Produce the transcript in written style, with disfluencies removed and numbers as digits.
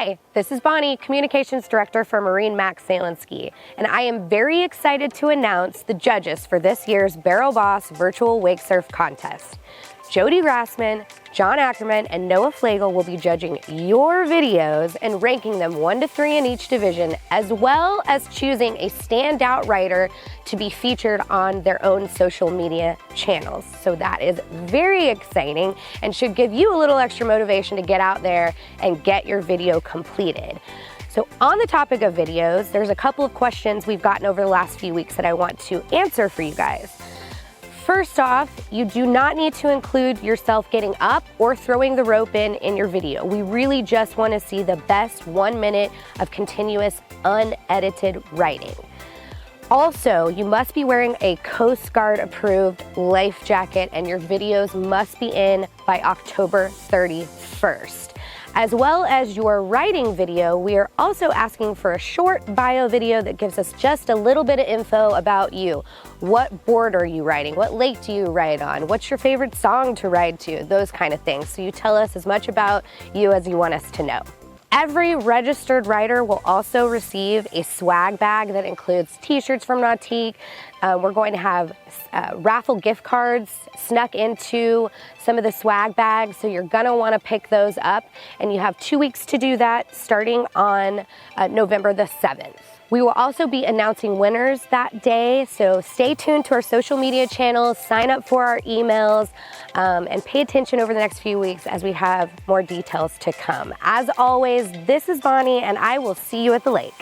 Hi, this is Bonnie, Communications Director for MarineMax Sail and Ski, and I am very excited to announce the judges for this year's Barrel Boss Virtual Wake Surf Contest. Jody Grassman, John Ackerman, and Noah Flagel will be judging your videos and ranking them 1 to 3 in each division, as well as choosing a standout writer to be featured on their own social media channels. So that is very exciting and should give you a little extra motivation to get out there and get your video completed. So on the topic of videos, there's a couple of questions we've gotten over the last few weeks that I want to answer for you guys. First off, you do not need to include yourself getting up or throwing the rope in your video. We really just want to see the best 1 minute of continuous unedited writing. Also, you must be wearing a Coast Guard approved life jacket and your videos must be in by October 31st. As well as your writing video, we are also asking for a short bio video that gives us just a little bit of info about you. What board are you riding? What lake do you ride on? What's your favorite song to ride to? Those kind of things. So you tell us as much about you as you want us to know. Every registered writer will also receive a swag bag that includes t-shirts from Nautique. We're going to have raffle gift cards snuck into some of the swag bags, so you're gonna wanna pick those up, and you have 2 weeks to do that starting on November the 7th. We will also be announcing winners that day, so stay tuned to our social media channels, sign up for our emails, and pay attention over the next few weeks as we have more details to come. As always, this is Bonnie, and I will see you at the lake.